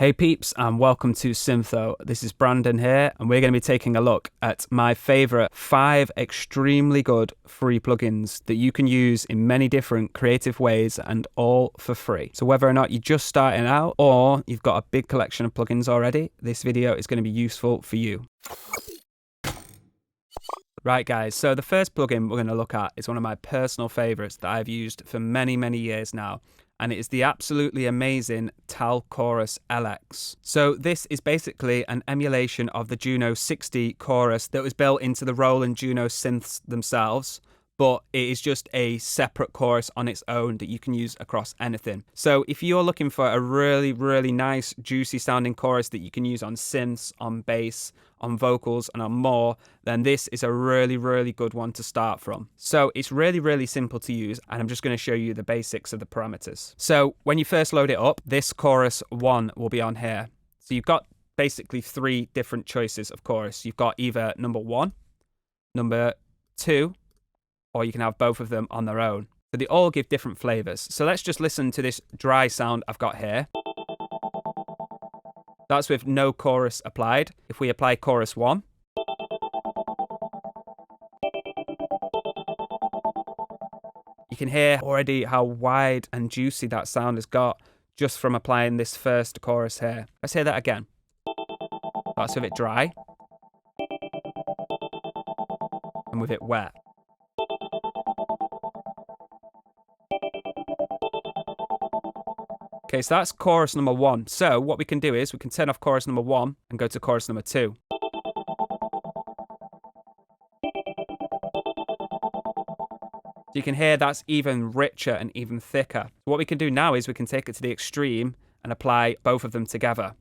Hey peeps, and welcome to SYNTHO. This is Brandon here, and we're going to be taking a look at my favourite 5 extremely good free plugins that you can use in many different creative ways and all for free. So whether or not you're just starting out or you've got a big collection of plugins already, this video is going to be useful for you. Right guys, so the first plugin we're going to look at is one of my personal favourites that I've used for many years now. And it is the absolutely amazing Tal Chorus LX. So this is basically an emulation of the Juno 60 chorus that was built into the Roland Juno synths themselves, but it is just a separate chorus on its own that you can use across anything. So if you're looking for a really nice, juicy sounding chorus that you can use on synths, on bass, on vocals, and on more, then this is a really good one to start from. So it's really simple to use, and I'm just going to show you the basics of the parameters. So when you first load it up, this chorus 1 will be on here. So you've got basically 3 different choices of chorus. You've got either number 1, number 2, or you can have both of them on their own. So they all give different flavors. So let's just listen to this dry sound I've got here. That's with no chorus applied. If we apply chorus 1, you can hear already how wide and juicy that sound has got just from applying this first chorus here. Let's hear that again. That's with it dry and with it wet. Okay, so that's chorus number 1. So what we can do is we can turn off chorus number 1 and go to chorus number 2. So you can hear that's even richer and even thicker. What we can do now is we can take it to the extreme and apply both of them together.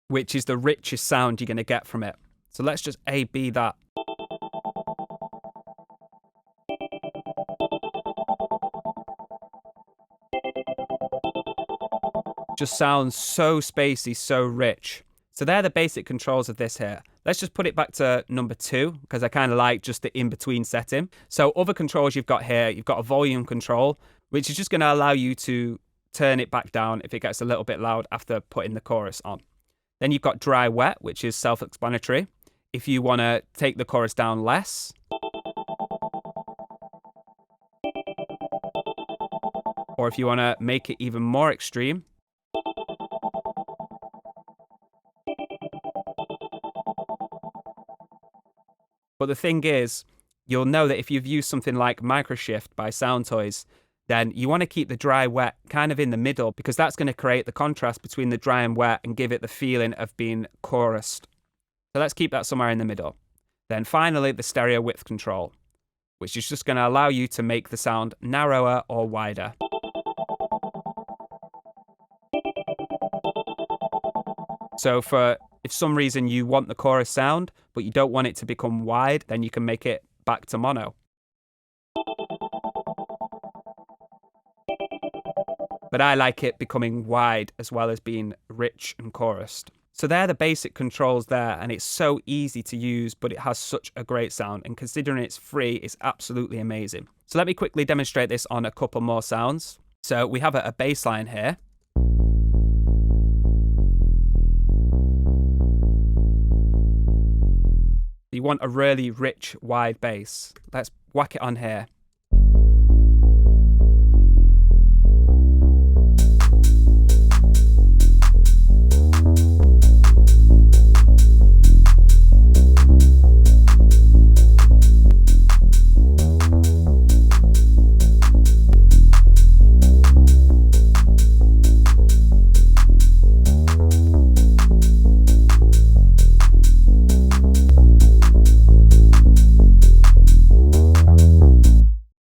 Which is the richest sound you're going to get from it. So let's just A-B that. Just sounds so spacey, so rich. So they're the basic controls of this here. Let's just put it back to number 2, because I kind of like just the in-between setting. So other controls you've got here, you've got a volume control, which is just going to allow you to turn it back down if it gets a little bit loud after putting the chorus on. Then you've got dry wet, which is self-explanatory. If you want to take the chorus down less, or if you want to make it even more extreme, but the thing is, you'll know that if you've used something like Microshift by SoundToys, then you want to keep the dry wet kind of in the middle, because that's going to create the contrast between the dry and wet and give it the feeling of being chorused. So let's keep that somewhere in the middle. Then finally, the stereo width control, which is just going to allow you to make the sound narrower or wider. So if some reason you want the chorus sound, but you don't want it to become wide, then you can make it back to mono. But I like it becoming wide as well as being rich and chorused. So they're the basic controls there, and it's so easy to use, but it has such a great sound, and considering it's free, it's absolutely amazing. So let me quickly demonstrate this on a couple more sounds. So we have a bass line here. You want a really rich, wide bass. Let's whack it on here.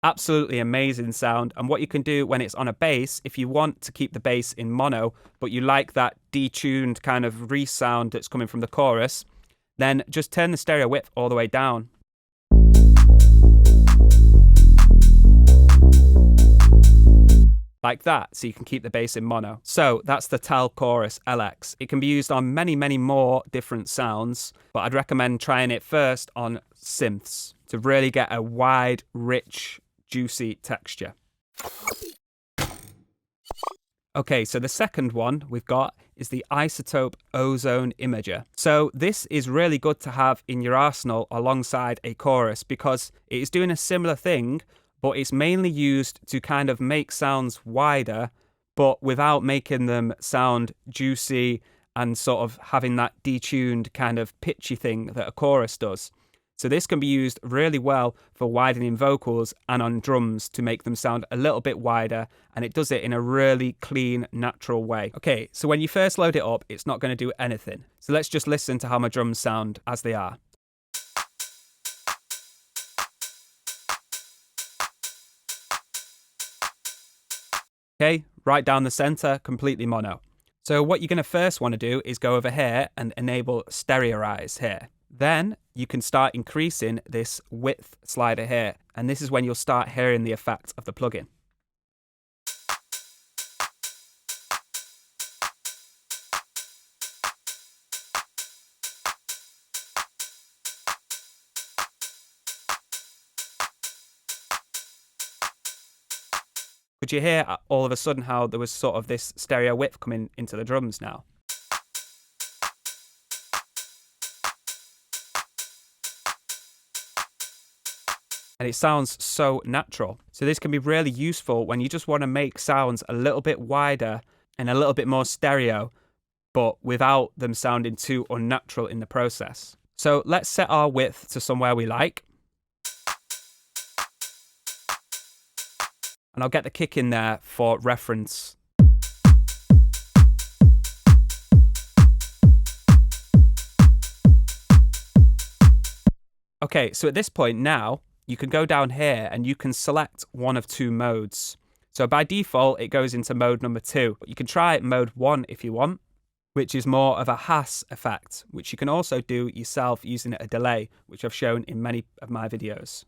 Absolutely amazing sound. And what you can do when it's on a bass, if you want to keep the bass in mono, but you like that detuned kind of re-sound that's coming from the chorus, then just turn the stereo width all the way down. Like that, so you can keep the bass in mono. So that's the Tal Chorus LX. It can be used on many more different sounds, but I'd recommend trying it first on synths to really get a wide, rich, juicy texture. Okay, so the second one we've got is the iZotope Ozone Imager. So this is really good to have in your arsenal alongside a chorus because it is doing a similar thing, but it's mainly used to kind of make sounds wider, but without making them sound juicy and sort of having that detuned kind of pitchy thing that a chorus does. So this can be used really well for widening vocals and on drums to make them sound a little bit wider, and it does it in a really clean, natural way. Okay, so when you first load it up, it's not going to do anything. So let's just listen to how my drums sound as they are. Okay, right down the center, completely mono. So what you're going to first want to do is go over here and enable stereoize here. Then you can start increasing this width slider here, and this is when you'll start hearing the effect of the plugin. Could you hear all of a sudden how there was sort of this stereo width coming into the drums now? And it sounds so natural. So this can be really useful when you just want to make sounds a little bit wider and a little bit more stereo, but without them sounding too unnatural in the process. So let's set our width to somewhere we like. And I'll get the kick in there for reference. Okay, so at this point now, you can go down here and you can select one of two modes. So by default, it goes into mode number 2. You can try mode 1 if you want, which is more of a Hass effect, which you can also do yourself using a delay, which I've shown in many of my videos.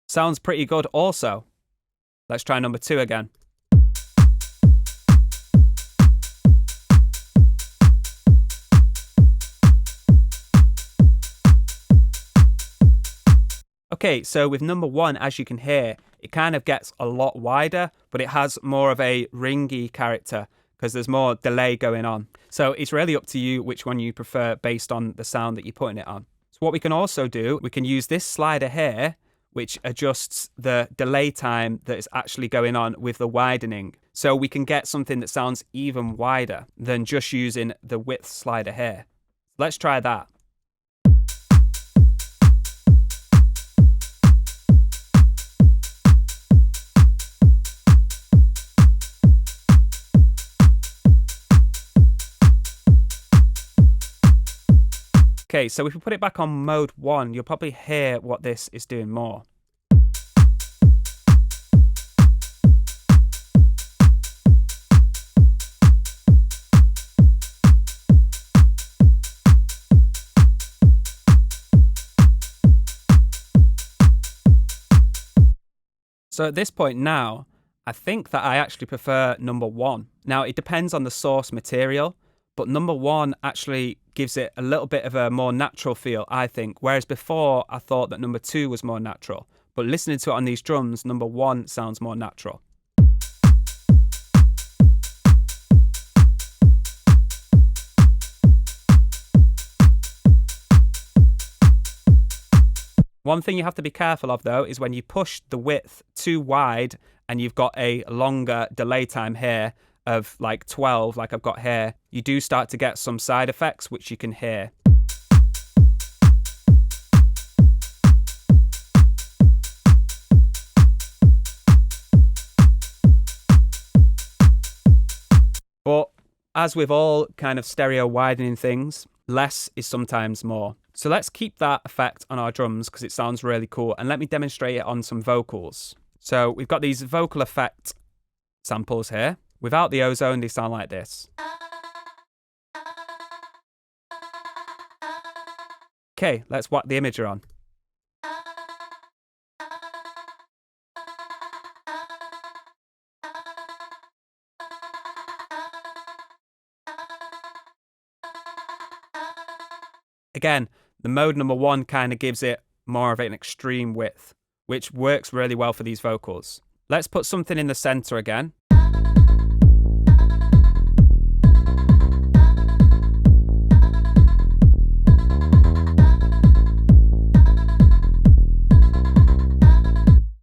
Sounds pretty good also. Let's try number 2 again. Okay, so with number 1, as you can hear, it kind of gets a lot wider, but it has more of a ringy character because there's more delay going on. So it's really up to you which one you prefer based on the sound that you're putting it on. So what we can also do, we can use this slider here, which adjusts the delay time that is actually going on with the widening. So we can get something that sounds even wider than just using the width slider here. Let's try that. Okay, so if we put it back on mode 1, you'll probably hear what this is doing more. So at this point now, I think that I actually prefer number 1. Now, it depends on the source material, but number 1 actually gives it a little bit of a more natural feel, I think, whereas before I thought that number 2 was more natural. But listening to it on these drums, number 1 sounds more natural. One thing you have to be careful of though is when you push the width too wide and you've got a longer delay time here of like 12 like I've got here, you do start to get some side effects which you can hear. But as with all kind of stereo widening things, less is sometimes more. So let's keep that effect on our drums because it sounds really cool, and let me demonstrate it on some vocals. So we've got these vocal effect samples here. Without the ozone, they sound like this. Okay, let's whack the imager on. Again, the mode number 1 kind of gives it more of an extreme width, which works really well for these vocals. Let's put something in the center again.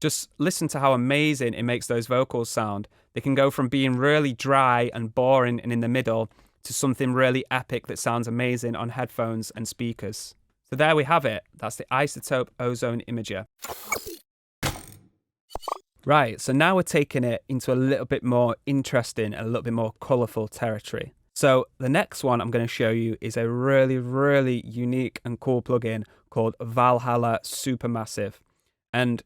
Just listen to how amazing it makes those vocals sound. They can go from being really dry and boring and in the middle to something really epic that sounds amazing on headphones and speakers. So there we have it. That's the iZotope Ozone Imager. Right, so now we're taking it into a little bit more interesting and a little bit more colourful territory. So the next one I'm going to show you is a really, really unique and cool plugin called Valhalla Supermassive. And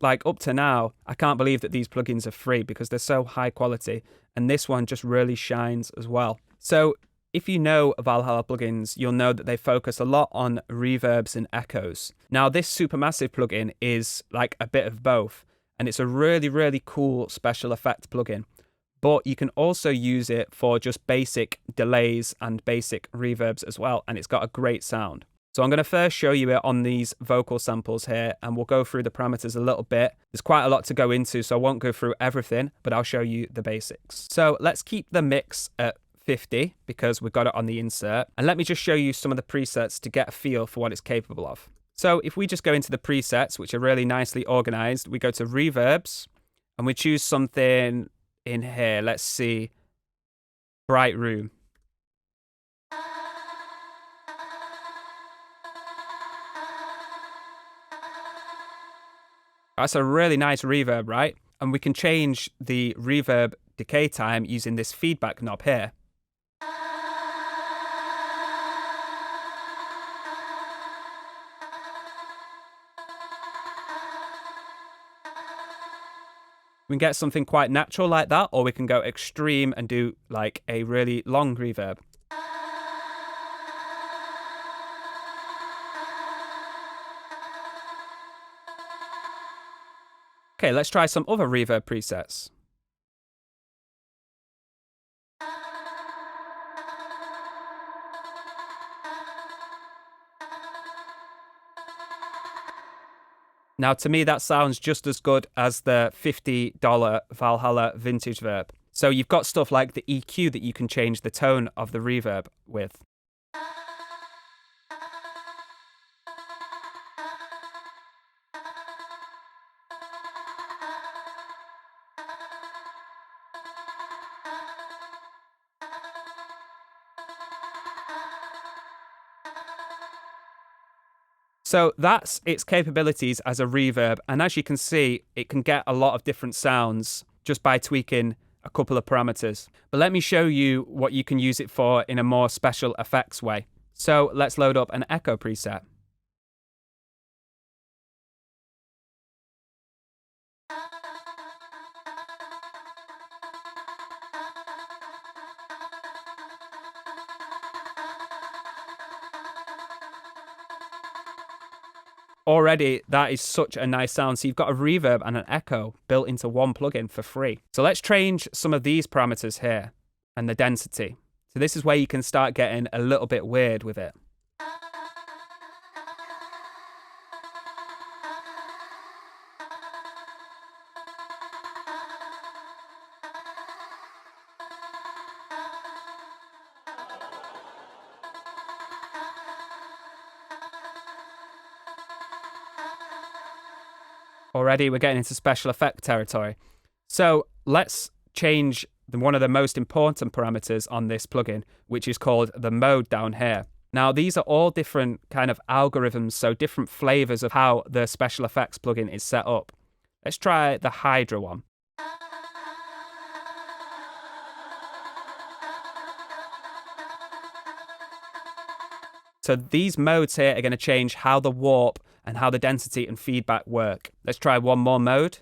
like up to now, I can't believe that these plugins are free because they're so high quality. And this one just really shines as well. So if you know Valhalla plugins, you'll know that they focus a lot on reverbs and echoes. Now this Supermassive plugin is like a bit of both. And it's a really, really cool special effect plugin. But you can also use it for just basic delays and basic reverbs as well. And it's got a great sound. So I'm going to first show you it on these vocal samples here, and we'll go through the parameters a little bit. There's quite a lot to go into, so I won't go through everything, but I'll show you the basics. So let's keep the mix at 50 because we've got it on the insert. And let me just show you some of the presets to get a feel for what it's capable of. So if we just go into the presets, which are really nicely organized, we go to reverbs and we choose something in here. Let's see, Bright Room. That's a really nice reverb, right? And we can change the reverb decay time using this feedback knob here. We can get something quite natural like that, or we can go extreme and do like a really long reverb. Okay, let's try some other reverb presets. Now, to me, that sounds just as good as the $50 Valhalla vintage verb. So you've got stuff like the EQ that you can change the tone of the reverb with. So that's its capabilities as a reverb, and as you can see, it can get a lot of different sounds just by tweaking a couple of parameters. But let me show you what you can use it for in a more special effects way. So let's load up an echo preset. Already, that is such a nice sound. So you've got a reverb and an echo built into one plugin for free. So let's change some of these parameters here and the density. So this is where you can start getting a little bit weird with it. Already we're getting into special effect territory. So let's change one of the most important parameters on this plugin, which is called the mode down here. Now, these are all different kind of algorithms, so different flavors of how the special effects plugin is set up. Let's try the Hydra one. So these modes here are going to change how the warp and how the density and feedback work. Let's try one more mode.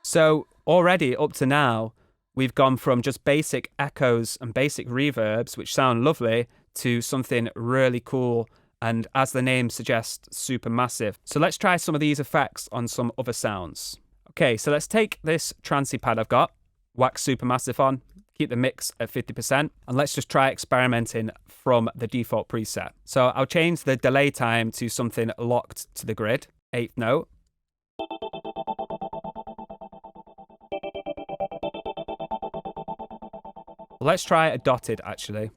So already up to now, we've gone from just basic echoes and basic reverbs, which sound lovely, to something really cool and, as the name suggests, super massive. So let's try some of these effects on some other sounds. Okay, so let's take this transy pad I've got, whack supermassive on, keep the mix at 50%, and let's just try experimenting from the default preset. So I'll change the delay time to something locked to the grid, 8th note. Let's try a dotted, actually.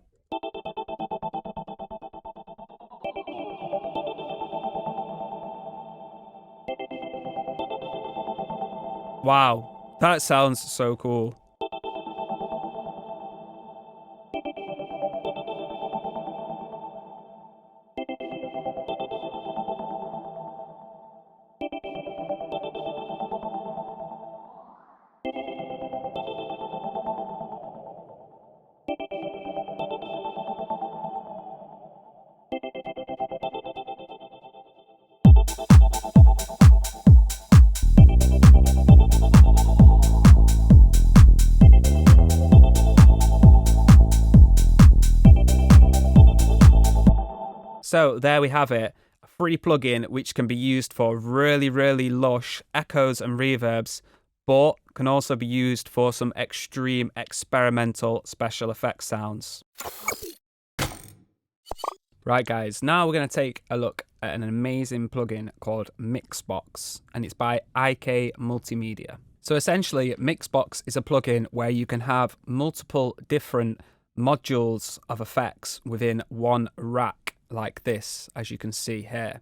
Wow, that sounds so cool. So there we have it, a free plugin which can be used for really, really lush echoes and reverbs, but can also be used for some extreme experimental special effects sounds. Right guys, now we're going to take a look at an amazing plugin called Mixbox, and it's by IK Multimedia. So essentially, Mixbox is a plugin where you can have multiple different modules of effects within one rack, like this, as you can see here.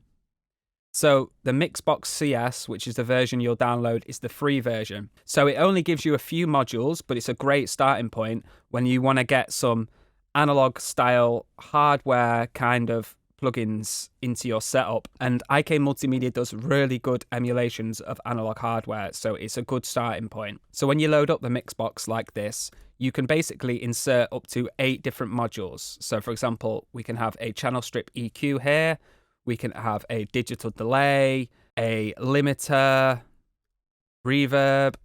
So the Mixbox CS, which is the version you'll download, is the free version. So it only gives you a few modules, but it's a great starting point when you want to get some analog style hardware kind of plugins into your setup. And IK Multimedia does really good emulations of analog hardware, so it's a good starting point. So when you load up the Mixbox like this, you can basically insert up to 8 different modules. So for example, we can have a channel strip EQ here, we can have a digital delay, a limiter, reverb,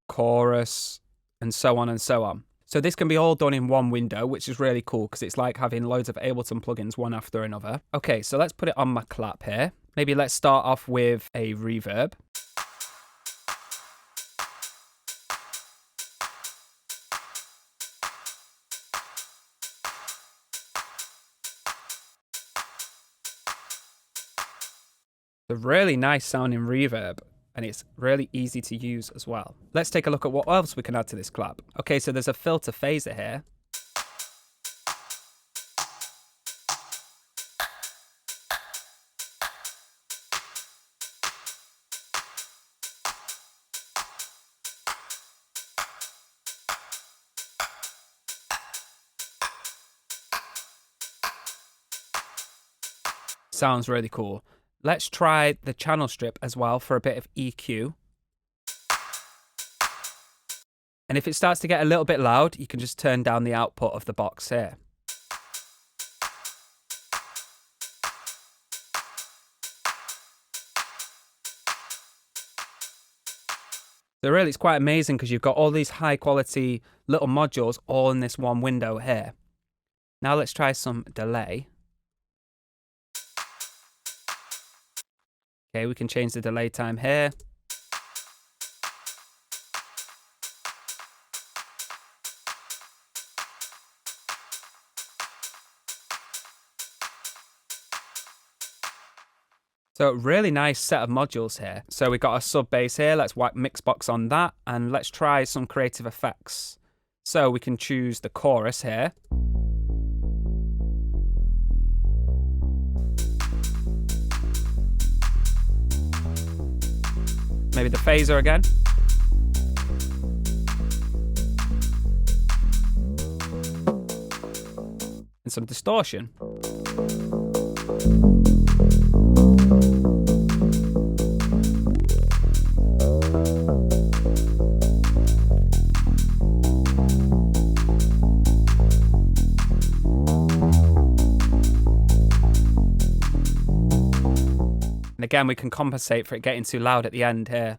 chorus, and so on and so on. So this can be all done in one window, which is really cool because it's like having loads of Ableton plugins one after another. Okay, so let's put it on my clap here. Maybe let's start off with a reverb. A really nice sounding reverb, and it's really easy to use as well. Let's take a look at what else we can add to this clap. Okay, so there's a filter phaser here. Sounds really cool. Let's try the channel strip as well for a bit of EQ. And if it starts to get a little bit loud, you can just turn down the output of the box here. So really, it's quite amazing because you've got all these high quality little modules all in this one window here. Now let's try some delay. Okay, we can change the delay time here. So really nice set of modules here. So we've got a sub bass here. Let's wipe Mixbox on that and let's try some creative effects. So we can choose the chorus here. Maybe the phaser again. And some distortion. And again, we can compensate for it getting too loud at the end here.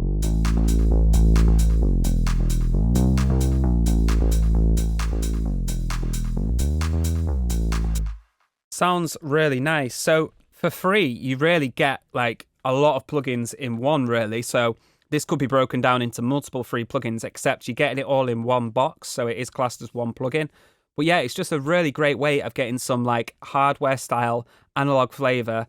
Sounds really nice. So for free, you really get like a lot of plugins in one, really. So this could be broken down into multiple free plugins, except you're getting it all in one box, so it is classed as one plugin. But yeah, it's just a really great way of getting some like hardware style analog flavor.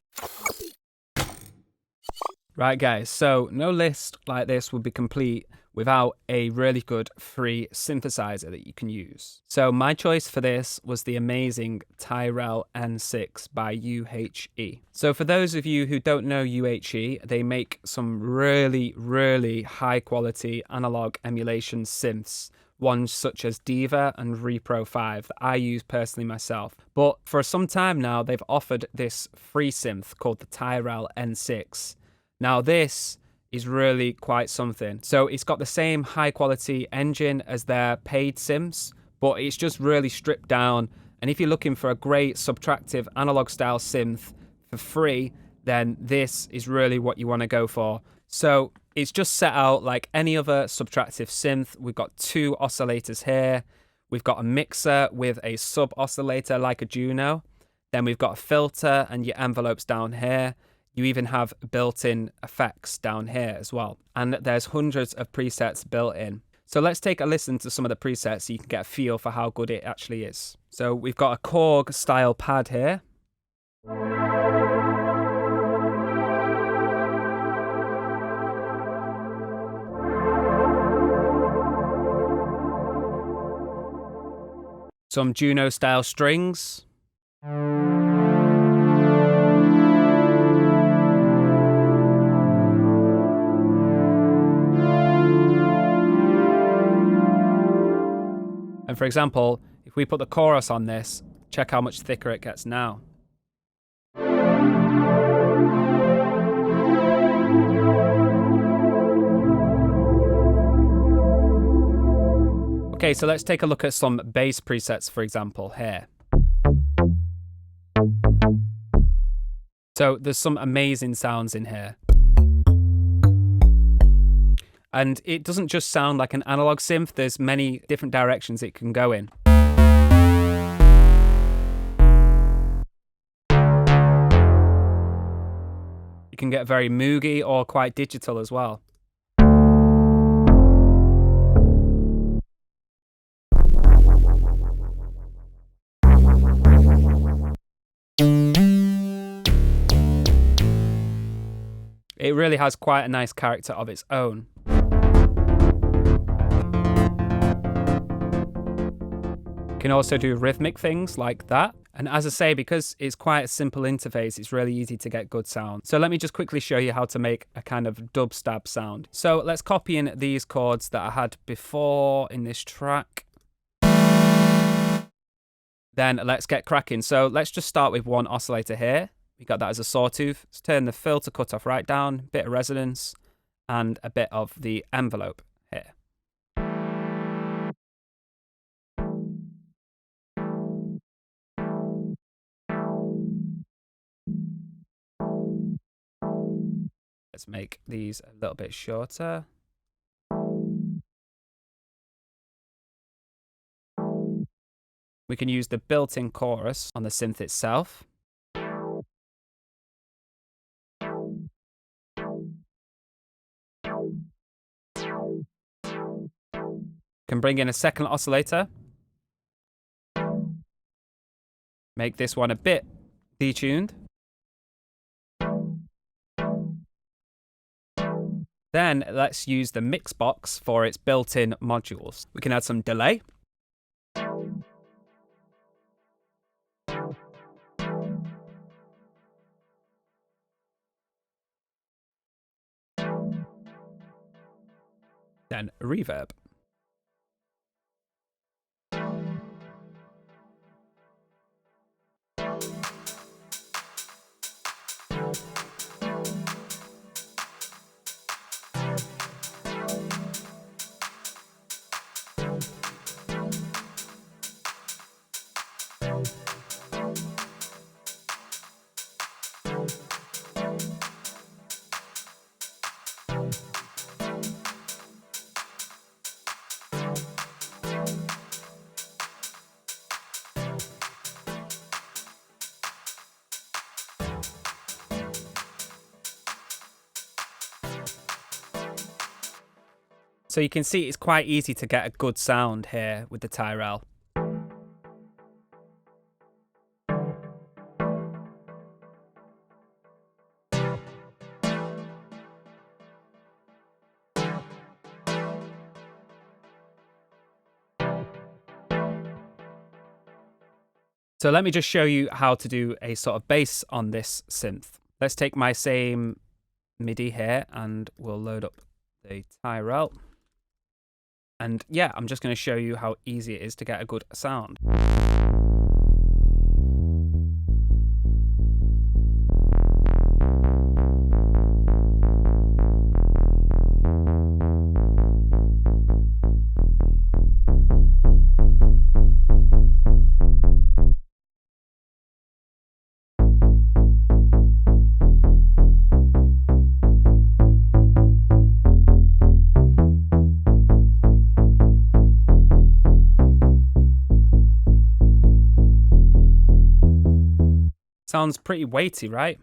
Right, guys, so no list like this would be complete without a really good free synthesizer that you can use. So my choice for this was the amazing Tyrell N6 by UHE. So for those of you who don't know UHE, they make some really, really high quality analog emulation synths. Ones such as Diva and Repro 5 that I use personally myself. But for some time now, they've offered this free synth called the Tyrell N6. Now this is really quite something. So it's got the same high quality engine as their paid synths, but it's just really stripped down. And if you're looking for a great subtractive analog style synth for free, then this is really what you want to go for. So it's just set out like any other subtractive synth. We've got 2 oscillators here. We've got a mixer with a sub oscillator like a Juno. Then we've got a filter and your envelopes down here. You even have built-in effects down here as well. And there's hundreds of presets built in. So let's take a listen to some of the presets so you can get a feel for how good it actually is. So we've got a Korg style pad here. Some Juno style strings. And for example, if we put the chorus on this, check how much thicker it gets now. Okay, so let's take a look at some bass presets, for example, here. So there's some amazing sounds in here. And it doesn't just sound like an analog synth, there's many different directions it can go in. You can get very moogie or quite digital as well. It really has quite a nice character of its own. You can also do rhythmic things like that. And as I say, because it's quite a simple interface, it's really easy to get good sound. So let me just quickly show you how to make a kind of dubstep sound. So let's copy in these chords that I had before in this track. Then let's get cracking. So let's just start with one oscillator here. We got that as a sawtooth. Let's turn the filter cutoff right down, bit of resonance, and a bit of the envelope here. Let's make these a little bit shorter. We can use the built-in chorus on the synth itself. Can bring in a second oscillator. Make this one a bit detuned. Then let's use the Mixbox for its built-in modules. We can add some delay. Then reverb. So you can see it's quite easy to get a good sound here with the Tyrell. So let me just show you how to do a sort of bass on this synth. Let's take my same MIDI here and we'll load up the Tyrell. And yeah, I'm just going to show you how easy it is to get a good sound. Sounds pretty weighty, right?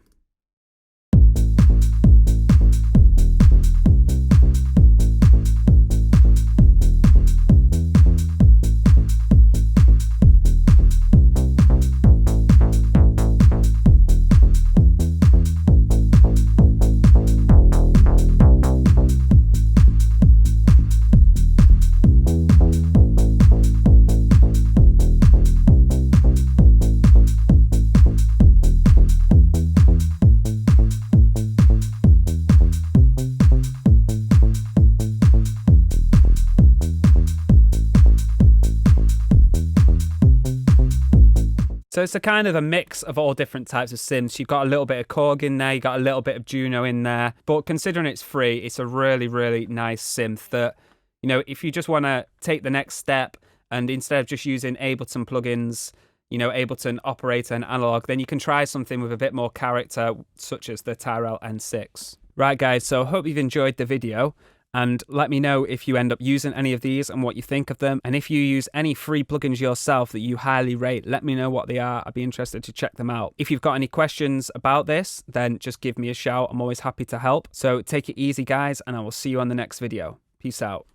So it's a kind of a mix of all different types of synths. You've got a little bit of Korg in there, you've got a little bit of Juno in there, but considering it's free, it's a really, really nice synth that, you know, if you just want to take the next step and instead of just using Ableton plugins, you know, Ableton Operator and Analog, then you can try something with a bit more character, such as the Tyrell N6. Right, guys, so I hope you've enjoyed the video. And let me know if you end up using any of these and what you think of them. And if you use any free plugins yourself that you highly rate, let me know what they are. I'd be interested to check them out. If you've got any questions about this, then just give me a shout. I'm always happy to help. So take it easy, guys, and I will see you on the next video. Peace out.